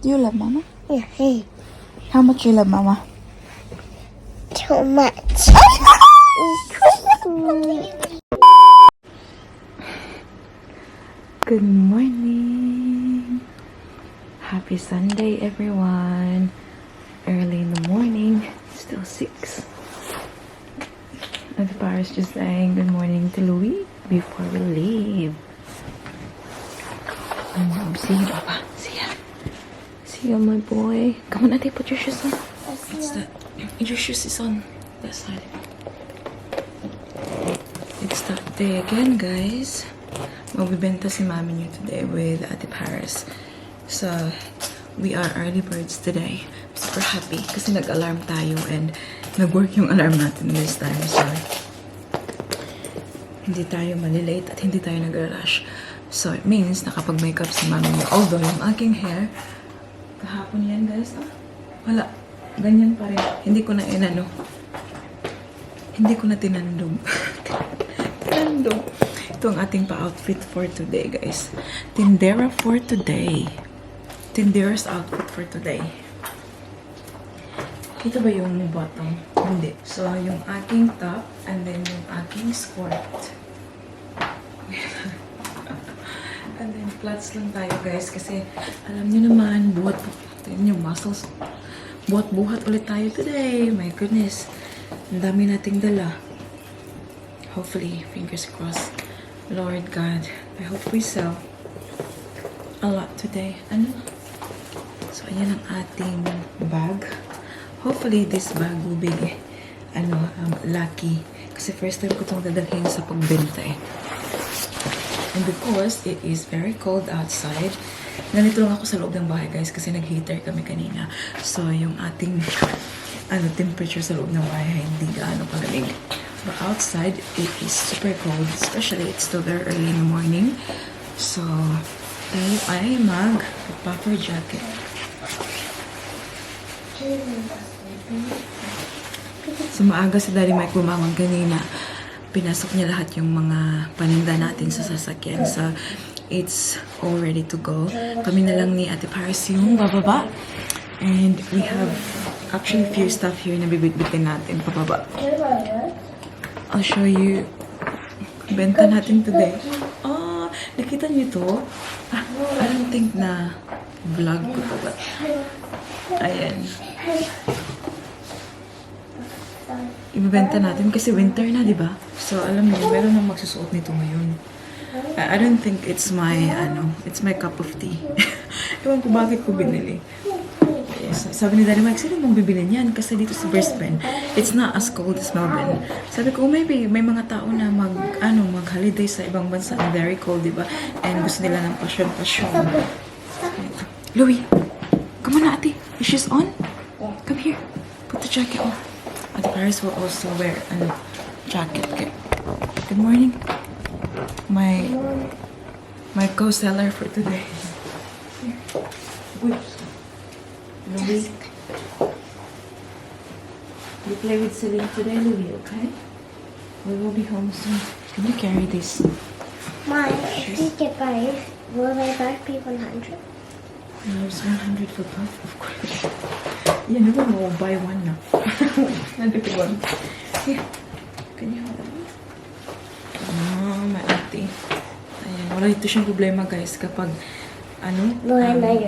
Do you love Mama? Yeah. Hey. How much you love Mama? Too much. Good morning. Happy Sunday, everyone. Early in the morning. Still 6. And Paris just saying good morning to Louis before we leave. See you, Papa. See ya. See you, my boy. Come on, Ate, put your shoes on. What's that? Your shoes is on that side. It's that day again, guys. Magbebenta si Mami niyo today with Ate Paris. So, we are early birds today. Super happy kasi nag-alarm tayo and nag-work yung alarm natin this time. So, hindi tayo malilate at hindi tayo nag-rush. So, it means nakapag-makeup si Mami niyo. Although, yung aking hair, kahapon yan, guys. Wala. Ganyan pa rin. Hindi ko na inano. Hindi ko na tinandog. Tinandog. Ito ang ating pa-outfit for today, guys. Tindera for today. Tindera's outfit for today. Ito ba yung bottom? Hindi. So, yung aking top and then yung aking skirt. And then, flats lang tayo, guys. Kasi, alam nyo naman, tingnan yung muscles. Buhat ulit tayo today. My goodness. Ang dami nating dala. Hopefully, fingers crossed. Lord God, I hope we sell a lot today. Ano? So, ayan ang ating bag. Hopefully, this bag will be, lucky. Kasi first time ko itong dadalhin sa pagbenta eh. And because it is very cold outside, ganito lang ako sa loob ng bahay, guys, kasi nag-heater kami kanina. So, yung ating temperature sa loob ng bahay hindi gaano kagaling. But outside, it is super cold, especially it's still very early in the morning. So, tayo ay mag-puffer jacket. So, maaga si Daddy Mike bumangon kanina. Pinasok niya lahat yung mga paninda natin sa sasakyan. So, it's all ready to go. Kami na lang ni Ate Paris yung bababa. And we have actually few stuff here na bibitbitin natin pababa. I'll show you. Benta natin today. Oh, nakita niyo to? I don't think na vlog ko to, but ayan. Ibebenta natin kasi winter na, di ba? So, alam niyo, meron nang magsusuot nito ngayon. I don't think it's my, it's my cup of tea. Ewan ko bakit ko binili. Yes, sabi ni Daddy Mike, sino mong bibili niyan? Kasi dito sa Brisbane, it's not as cold as Melbourne. Sabi ko, maybe may mga tao na mag-holiday sa ibang bansa na very cold, di ba? And gusto nila ng pasyon. Louie, come on na, ate. Is she's on? Come here. Put the jacket on. Ate Paris will also wear a jacket. Okay. Good morning. My co-seller for today. Oops. Louie. You play with Celine today, Louie, okay? We will be home soon. Can you carry this? Mom, if you get buy, will they both be 100? There's 100 for both, of course. You never know, buy one now. Another one. Here. Can you hold it? Oh, my ate. Ayan, wala ito siyang problema, guys. Kapag,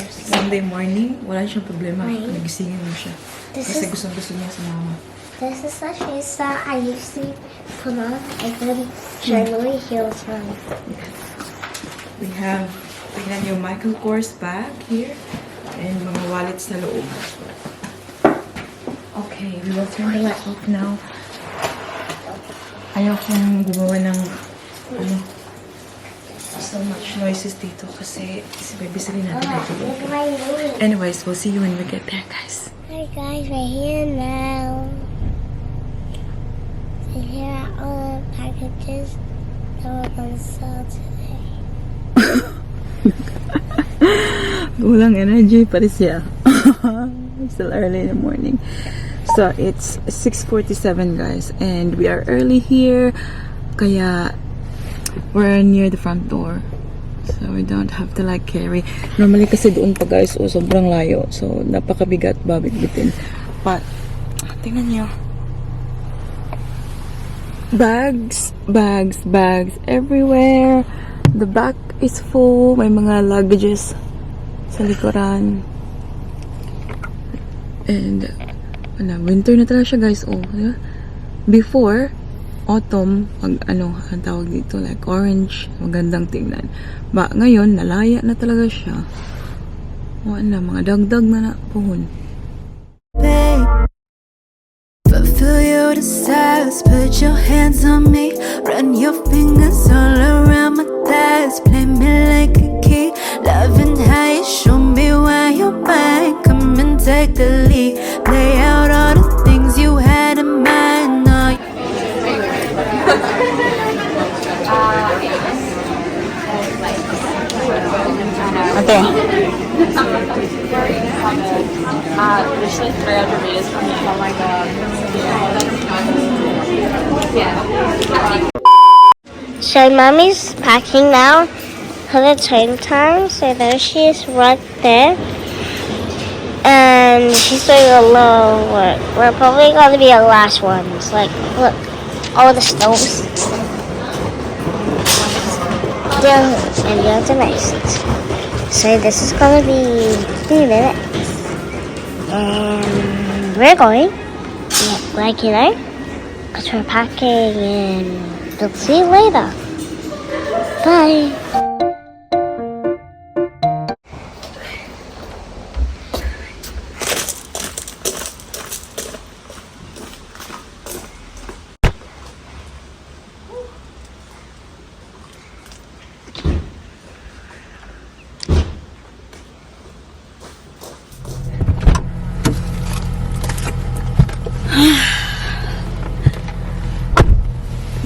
Sunday morning, wala siyang problema. Nagisingin mo siya. Kasi gusto niya sa mama. This is the shoes that I usually put on and then generally heels run. Yeah. We have yung Michael Kors bag here and mga wallets sa loob. Okay, we will turn the light off now. Ayaw kong gumawa ng so much noises dito kasi si baby Celine natin natulog. Anyways, we'll see you when we get there, guys. Hi guys, we're here now. So here are all the packages that we're going to sell today. Kulang energy pa rin siya. Still early in the morning. So, it's 6:47, guys. And we are early here. Kaya, we're near the front door. So we don't have to like carry. Normally kasi doon pa guys, sobrang layo. So napakabigat babit-bitin. But tingnan niyo. Bags everywhere. The back is full. May mga luggages sa likuran. And winter na talaga siya guys. Oh, diba? Before autumn, ang tawag dito, like orange, magandang tingnan. Ba, ngayon, nalaya na talaga siya. Wala, mga dagdag na puhon. Fulfill your desires, put your hands on me, run your fingers all around my thighs, play me like a key, loving how you show me why you're mine, come and take the lead, play out all the things you had in mind. No. Ate. Literally 300 meters from here. Oh my god. So Mommy's packing now for the train time. So there she is right there. And she's doing a little work. We're probably going to be the last ones. Like, look, all the stones. And you're the next. So this is going to be 3 minutes. And we're going, like, you know, because we're packing, and we'll see you later. Bye.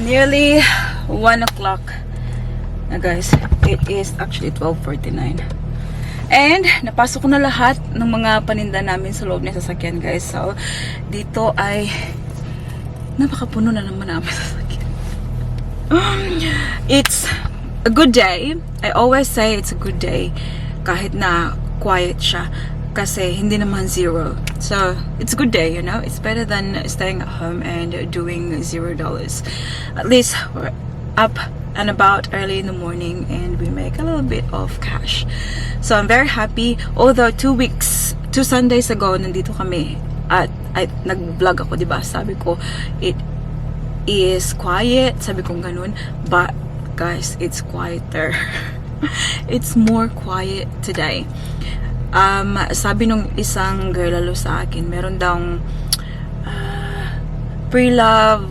Nearly 1 o'clock na guys. It is actually 12:49. And napasok ko na lahat ng mga paninda namin sa loob ng sasakyan guys. So dito ay napakapuno na naman namin sasakyan. It's a good day. I always say it's a good day kahit na quiet siya. Kasi hindi naman zero. So, it's a good day, you know? It's better than staying at home and doing $0. At least, we're up and about early in the morning and we make a little bit of cash. So, I'm very happy. Although, 2 Sundays ago, nandito kami at nag-vlog ako, diba? Sabi ko, it is quiet. Sabi ko ganun. But, guys, it's quieter. It's more quiet today. Sabi nung isang girl lalo sa akin, meron daw pre-love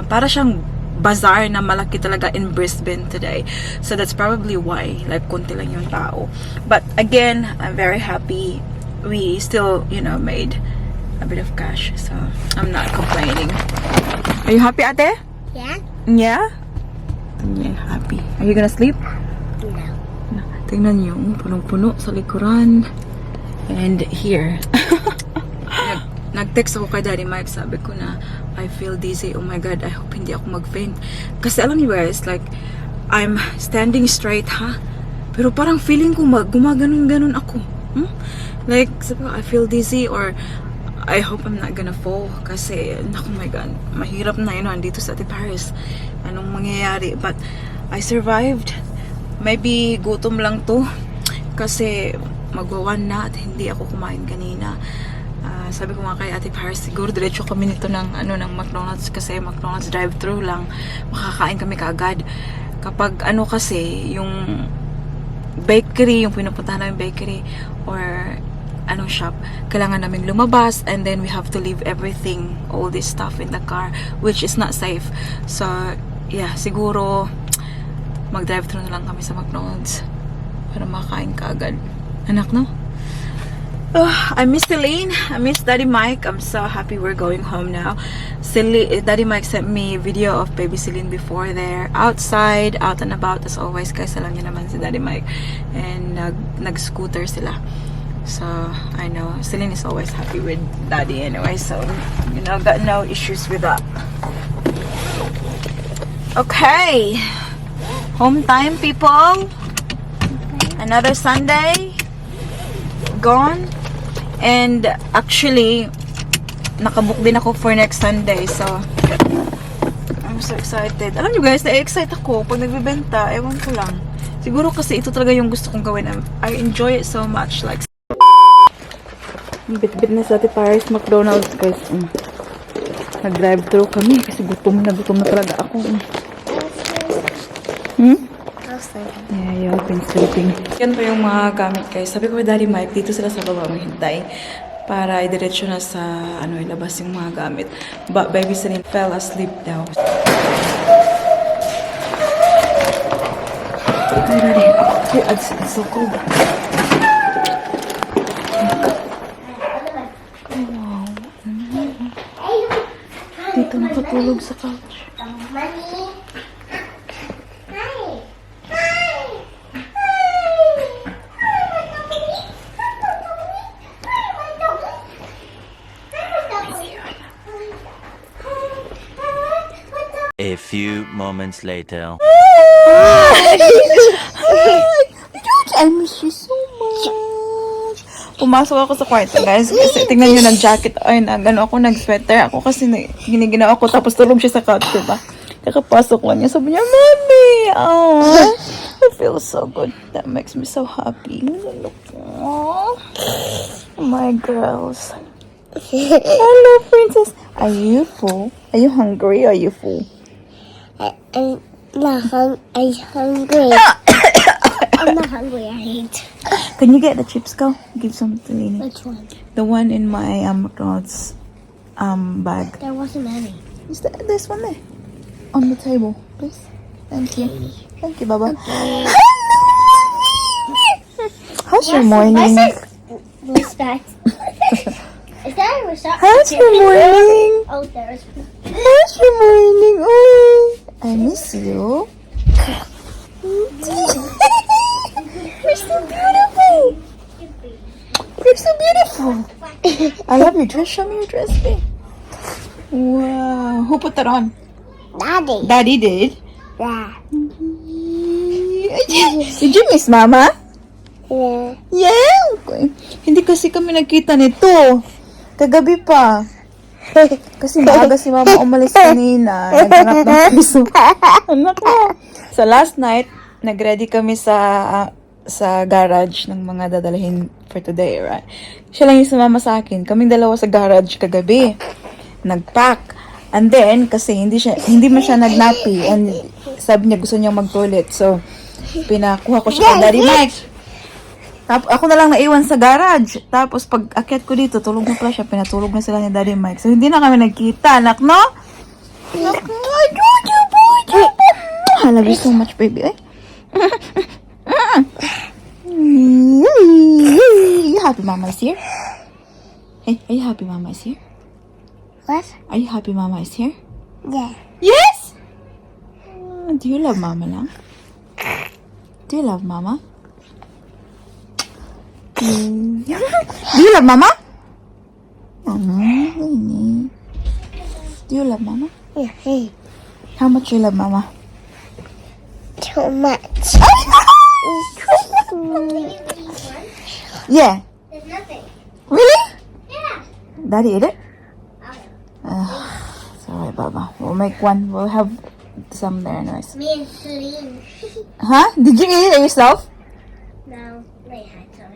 para siyang bazaar na malaki talaga in Brisbane today. So that's probably why like konti lang yung tao. But again, I'm very happy. We still, you know, made a bit of cash. So I'm not complaining. Are you happy, ate? Yeah? Yeah? Yeah, happy. Are you gonna sleep? No. Tingnan nyo, punong-puno sa likuran. And here. Nag-text ako kay Daddy Mike. Sabi ko na, I feel dizzy. Oh my God, I hope hindi ako mag-faint. Kasi alam niyo guys, like, I'm standing straight, ha? Pero parang feeling ko gumaganon-ganon ako. Like, sabi ko, I feel dizzy or I hope I'm not gonna fall. Kasi, oh my God, mahirap na yun, dito sa Ate Paris. Anong mangyayari? But, I survived. Maybe gutom lang to kasi magwawan na at hindi ako kumain kanina. Sabi ko nga kay Ate Paris, siguro diretso kami nito ng McDonald's kasi McDonald's drive-thru lang, makakain kami kaagad. Kapag kasi yung bakery, yung pinupuntahan namin bakery or shop, kailangan namin lumabas and then we have to leave everything, all this stuff in the car, which is not safe. So yeah, siguro mag-drive-thru na lang kami sa McDonald's para makain ka agad. Anak, no? I miss Celine. I miss Daddy Mike. I'm so happy we're going home now. Daddy Mike sent me a video of baby Celine before there. Outside, out and about as always. Guys, alam niyo naman si Daddy Mike. And nag-scooter sila. So, I know. Celine is always happy with Daddy anyway. So, you know, got no issues with that. Okay. Home time, people. Another Sunday gone. And actually, nakabook din ako for next Sunday. So, I'm so excited. Alam nyo guys, na-excite ako pag nagbebenta. Ewan ko lang. Siguro kasi ito talaga yung gusto kong gawin. I enjoy it so much. Like, bit-bit na sa Ate Paris McDonald's guys. Nag-drive-thru kami kasi gutom na talaga ako. Yeah, I've been sleeping. Yan pa yung mga gamit guys. Sabi ko kay Daddy Mike, dito sila sa baba maghintay para idiretso na sa ilabas yung mga gamit. But baby Celine fell asleep daw. It's so cold. Dito nakatulog sa couch. A few moments later. I miss you so much. Pumasok ako sa kwarto, guys. Kasi tingnan nyo, nag-jacket. Ay, ako, nag-sweater. Ako kasi giniginaw ako. Tapos tulog siya sa couch, diba? Kakapasok ko niya. Sabi niya, Mommy! Oh, I feel so good. That makes me so happy. Oh, my girls. Hello, princess. Are you full? Are you hungry? Are you full? I'm not hungry. I'm not hungry. I hate. Can you get the chips, go? Give some to Lena. Which one? The one in my McDonald's bag. There wasn't any. Is that this one there? On the table, please. Thank you. Thank you, Baba. Hello, how's your morning? What's that? Is that a restart? How's your morning? Oh, there's. How's your morning? Oh, I miss you. You're so beautiful. You're so beautiful. I love your dress. Show me your dress, babe. Wow. Who put that on? Daddy. Daddy did. Yeah. Did you miss Mama? Yeah. Yeah. Okay. Hindi kasi kami nagkita nito. Kagabi pa. Kasi maaga si Mama umalis kanina. Naghanap ng piso. Anak mo. So last night, nag-ready kami sa garage ng mga dadalhin for today, right? Siya lang yung sumama sa akin. Kaming dalawa sa garage kagabi. Nag-pack. And then, kasi hindi man siya nag-nappy. And sabi niya gusto niyang mag-toilet. So, pinakuha ko siya kay Daddy Mike. Ako na lang naiwan sa garage. Tapos, pag akyat ko dito, tulog na pala siya. Pinatulog na sila ni Daddy Mike. So, hindi na kami nagkita. Anak, no? Anak, I love you so much, baby. Eh? You happy Mama is here? Hey, are you happy Mama is here? What? Are you happy Mama is here? Yeah. Yes! Do you love Mama lang? Do you love Mama? Do you love Mama? Do you love Mama? Yeah. Hey. How much you love Mama? Too much. Yeah. There's nothing. Really? Yeah. Daddy ate it? It's alright, Baba. We'll make one. We'll have some there anyways. Me and Celine. Huh? Did you eat it yourself? No, they had some.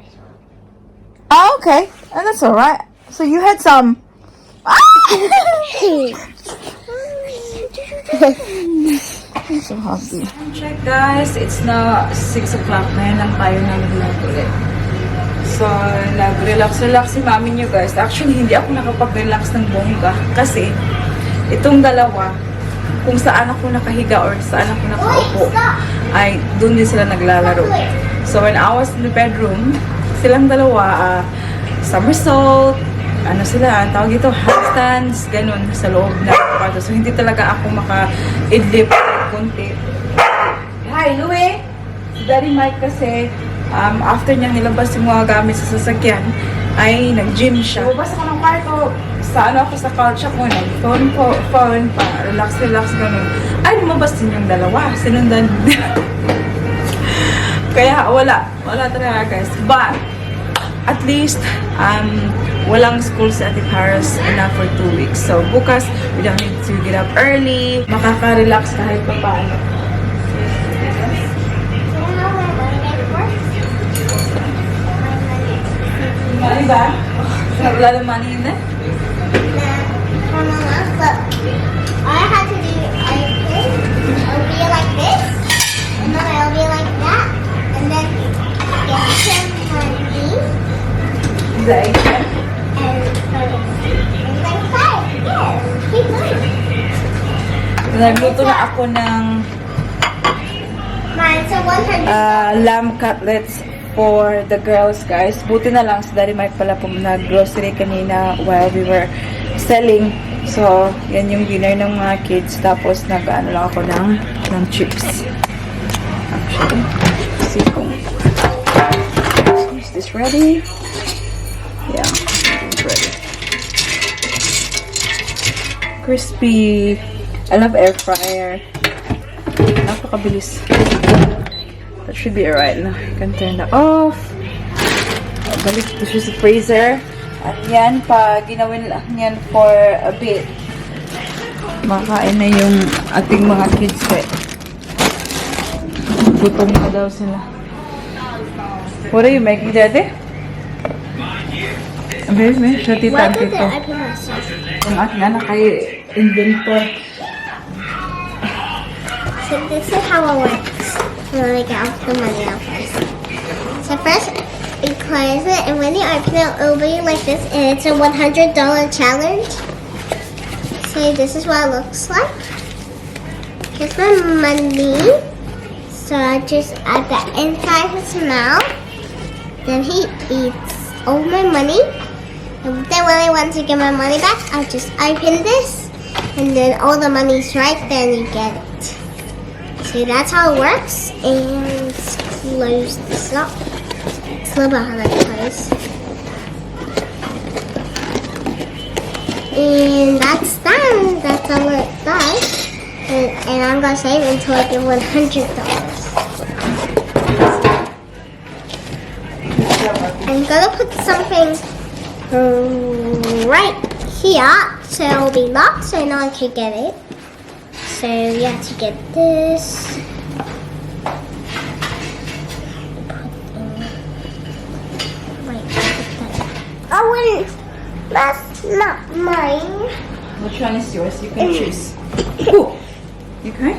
Oh, okay. Oh, that's alright. So you had some. I'm so happy. Check guys, it's now 6 o'clock. Ngayon lang tayo nag-vlog ulit. So, nag-relax si mami nyo guys. Actually, hindi ako nakapag-relax ng bongga. Kasi, itong dalawa, kung saan ako nakahiga or saan ako nakaupo, ay doon din sila naglalaro. So, when I was in the bedroom, silang dalawa, somersault, sila, tawag ito, handstands, ganun, sa loob na kwarto. So, hindi talaga ako maka-idlip kunti. Hi, Louie! Si Daddy Mike kasi, after niyang nilabas yung mga gamit sa sasakyan, ay nag-gym siya. Lumabas ako ng kwarto, sa ano ako sa couch ako, phone pa, relax, ganun. Ay, lumabas din yung dalawa. Sinundan. Kaya wala talaga guys. But, at least, walang school sa Ate Paris na for 2 weeks. So, bukas, we don't need to get up early. Makaka-relax kahit pa paano. Money ba? Wala ng money yun eh? Look, all I had to do, it'll be like this, and then it'll be like that, and then get some money, The item? and put it like that. Yeah, keep going. Nagluto na ako ng Mine, so 100. lamb cutlets for the girls, guys. Buti na lang si Daddy Mike pala po nag-grocery kanina while we were selling. So, yan yung dinner ng mga kids. Tapos, nag-ano lang ako ng chips. Actually, see kung is this ready? Yeah, it's ready. Crispy. I love air fryer. Napakabilis. That should be alright now. You can turn that off. Balik ko siya sa freezer. At yan, pag ginawin lang yan for a bit, makain na yung ating mga kids eh. Gutom na daw sila. What are you making, Daddy? Baby, siya titag dito. Yung aking anak ay inventor. So this is how it works. I'm gonna get out the money out first. So first, you close it, and when you open it, it'll be like this, and it's a $100 challenge. So this is what it looks like. Here's my money. So I just add that inside his mouth. Then he eats all my money. And then when I want to get my money back, I just open this, and then all the money's right there, and you get it. So that's how it works. And let's close this up. It's a little bit hard to close. And that's done. That's all it does. And I'm gonna save until I get $100. I'm gonna put something right here so it'll be locked so no one can get it. So you have to get this. I wouldn't. That's not mine. Which one is yours? You can choose. Ooh. You okay?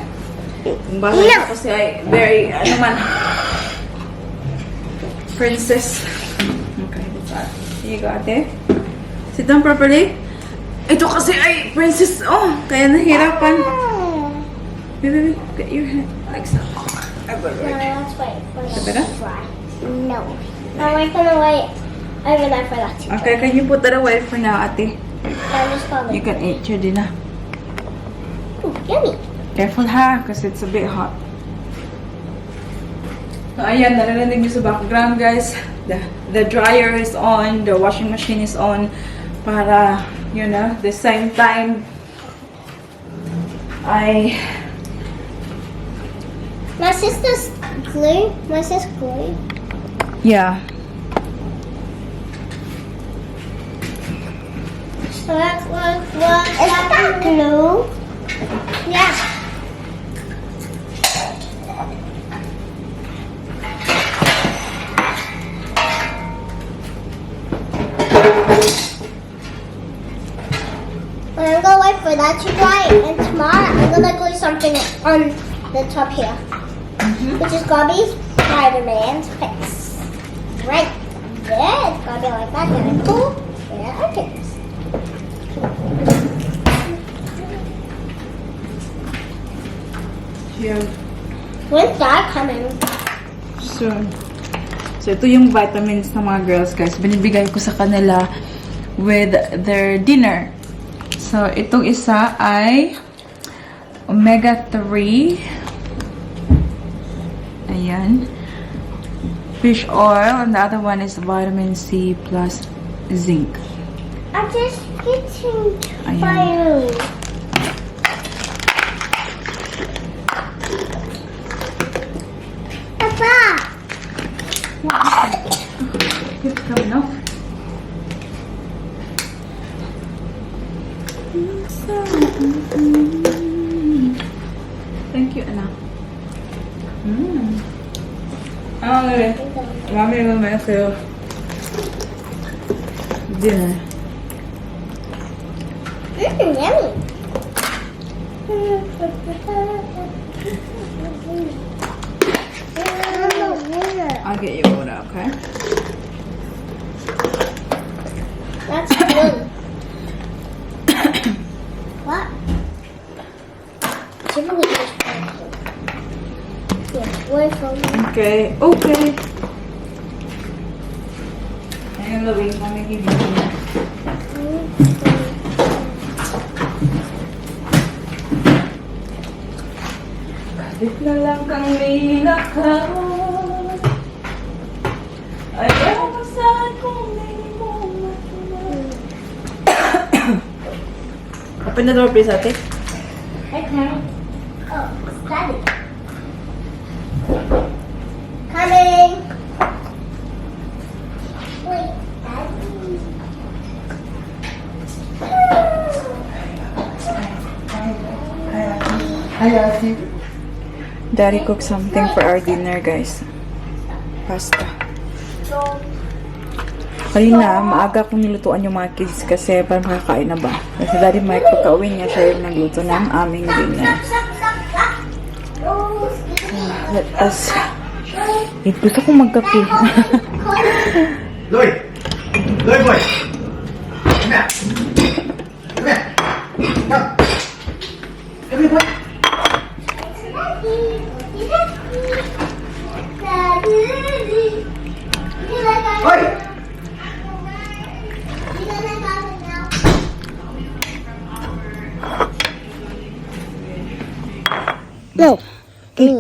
Yung bata No. kasi ay very, ano man, princess. Okay, that's all. Here you go, ate. Sit down properly. Ito kasi ay princess. Oh, kaya nahirapan. Baby, get your hand like so. I will No, wait. let's wait for Is it that better? to dry. No. No, we're gonna wait over there for that to dry. Okay, can you put that away for now, ate? I'm just gonna You can eat your dinner. Ooh, yummy. Careful ha, because it's a bit hot. So, ayan, narinig niyo sa background, guys. The dryer is on, the washing machine is on para, you know, the same time My sister's glue. My sister's glue. yeah. What? Is that glue? Yeah. I'm gonna wait for that to dry, and tomorrow I'm gonna glue something on the top here, which is gonna be Spider-Man's face. Right there, it's gonna be like that, and I pull, and it opens. Yeah. When's that coming? Soon. So, ito yung vitamins ng mga girls, guys. Binibigay ko sa kanila with their dinner. So, itong isa ay omega-3. Ayan. Fish oil. And the other one is vitamin C plus zinc. I'm just getting Ayan. fire. Papa! It's coming off. Thank you, anak. Okay. Mami naman may sa'yo. Dinner. Yummy. I'll get you water, okay? That's good. What? Give me this one. Yeah, one for me. Okay. Okay. Ayan, Louie. Mami, give you dinner. Kahit na lang kang nilakaw, ayaw mo saan kung hindi mo matuloy. Open the door, please, ate. Okay. Oh, it's Daddy. Coming. Wait, Daddy. Daddy cooked something for our dinner, guys. Pasta. Kanina, maaga kong nilutuan yung mga kids kasi parang makakain na ba. Kasi Daddy Mike, pagka-uwi niya, siya yung nagluto ng aming dinner. Let us eat. Gusto kong magkape. Lloyd! Lloyd boy! Come here! Come here! Come! Come here, boy! Oi! No. Okay.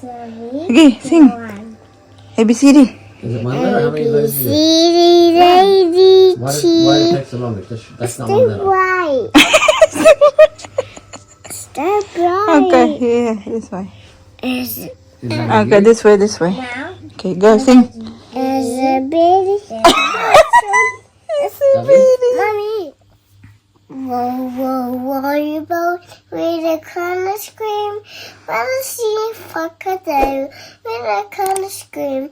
Sorry. Okay, sing. ABCD. Is it my letter? How many letters is it? Lady, Why did it take so long? That's not one letter. right. Step right. Okay, yeah, this way. Is Is that Okay, this way, this way. now Okay, go sing. is a baby. Mommy. Whoa, whoa, whoa, you both with a kind of scream. Wanna see fuck a day with a kind of scream.